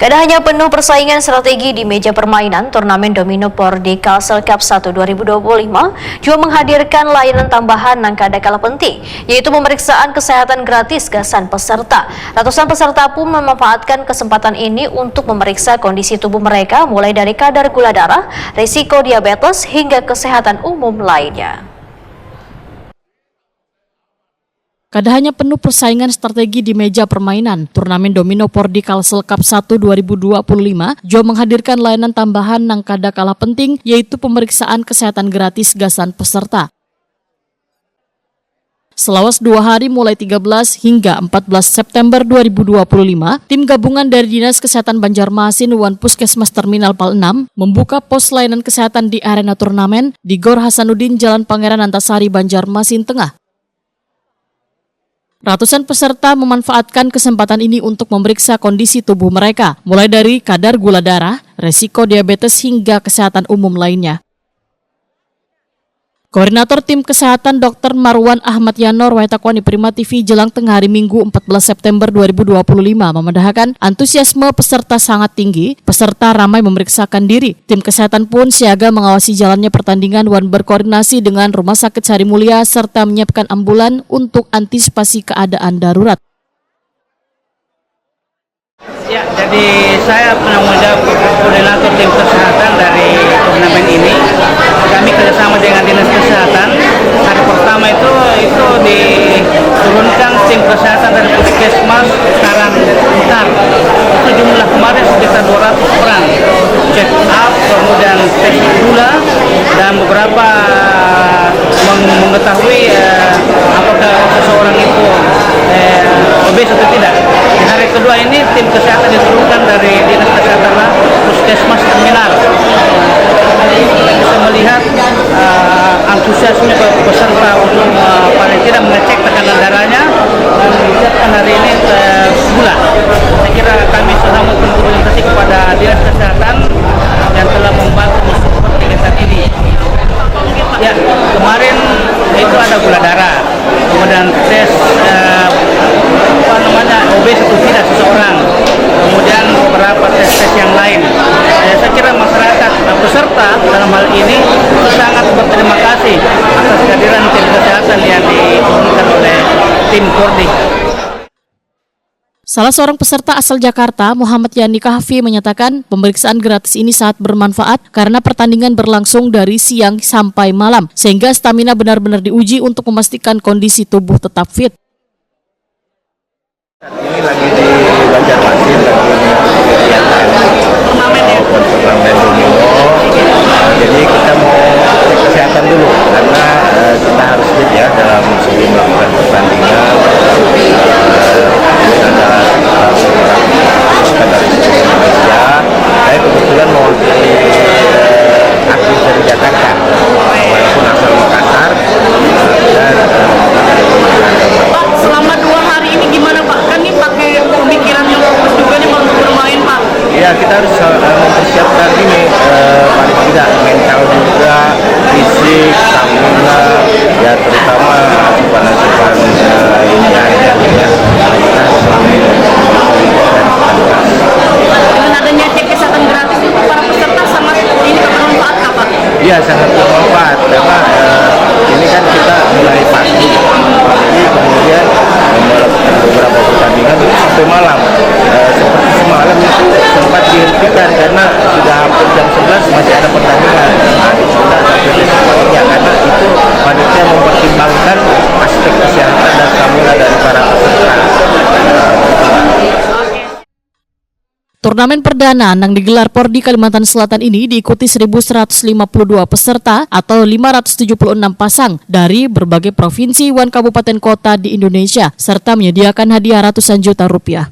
Kada hanya penuh persaingan strategi di meja permainan, turnamen Domino Pordi Kalsel Cup 1 2025 juga menghadirkan layanan tambahan yang kada kalah penting, yaitu pemeriksaan kesehatan gratis gasan peserta. Ratusan peserta pun memanfaatkan kesempatan ini untuk memeriksa kondisi tubuh mereka, mulai dari kadar gula darah, risiko diabetes, hingga kesehatan umum lainnya. Kada hanya penuh persaingan strategi di meja permainan, turnamen Domino Pordi Kalsel Cup 1 2025 juga menghadirkan layanan tambahan yang kada kalah penting, yaitu pemeriksaan kesehatan gratis gasan peserta. Selawas 2 hari mulai 13 hingga 14 September 2025, tim gabungan dari Dinas Kesehatan Banjarmasin Wan Puskesmas Terminal Pal 6 membuka pos layanan kesehatan di arena turnamen di Gor Hasanuddin Jalan Pangeran Antasari, Banjarmasin Tengah. Ratusan peserta memanfaatkan kesempatan ini untuk memeriksa kondisi tubuh mereka, mulai dari kadar gula darah, resiko diabetes, hingga kesehatan umum lainnya. Koordinator Tim Kesehatan Dr. Marwan Ahmad Yanor Waitakwani Prima TV jelang tengah hari Minggu 14 September 2025 memendahkan antusiasme peserta sangat tinggi, peserta ramai memeriksakan diri. Tim kesehatan pun siaga mengawasi jalannya pertandingan dan berkoordinasi dengan Rumah Sakit Sari Mulia serta menyiapkan ambulan untuk antisipasi keadaan darurat. Ya, jadi saya penanggung jawab koordinator tim kesehatan dari turnamen ini. Kami kerjasama dengan Dinas Kesehatan. Hari pertama itu diturunkan tim kesehatan dari Puskesmas Karangbentar. Itu jumlah kemarin sekitar 200 orang. Check up, kemudian tes gula, dan beberapa mengetahui apakah seseorang itu obes atau tidak. Di hari kedua ini tim kesehatan diturunkan dari Dinas Kesehatan Puskesmas Terminal. Kita bisa melihat antusiasme peserta untuk paling tidak mengecek tekanan darahnya dan menyiapkan hari ini gula. Saya kira kami sudah berkomunikasi kepada Dinas Kesehatan yang telah membantu mensupport kegiatan ini. Ya, kemarin itu ada gula darah, kemudian tes obes atau tidak seseorang, kemudian beberapa tes yang lain. Saya kira masyarakat peserta dalam hal ini sangat berterima kasih atas kehadiran tim kesehatan yang diturunkan oleh tim Pordi. Salah seorang peserta asal Jakarta, Muhammad Yani Kahfi, menyatakan pemeriksaan gratis ini sangat bermanfaat karena pertandingan berlangsung dari siang sampai malam, sehingga stamina benar-benar diuji untuk memastikan kondisi tubuh tetap fit. Ini lagi di Banjarmasin, lagi kegiatan turnamen domino. Jadi kita mau cek kesehatan dulu karena kita harus fit ya dalam sebelum melakukan pertandingan. Ada dari seluruh Indonesia. Saya kebetulan mewakili atlet dari Jakarta, walaupun asal Makassar. Pak, selama 2 hari ini gimana Pak? Kan ini pakai pemikiran yang bagus juga nih Pak untuk bermain Pak. Ya, kita harus mempersiapkan ini paling tidak mental juga, fisik, stamina, ya terutama asupan-asupan ini ya. Kita selalu Dengan adanya cek kesehatan gratis itu para peserta sangat ini bermanfaat Pak? Iya, sangat bermanfaat karena ini kan kita mulai pagi kemudian melakukan beberapa pertandingan itu sampai malam. Seperti semalam itu sempat dihentikan karena sudah hampir jam 11 masih ada pertandingan. Kita sampai besok paginya karena itu panitia mempertimbangkan aspek kesehatan dan stamina dari para peserta. Turnamen perdana yang digelar Pordi Kalimantan Selatan ini diikuti 1.152 peserta atau 576 pasang dari berbagai provinsi dan kabupaten kota di Indonesia serta menyediakan hadiah ratusan juta rupiah.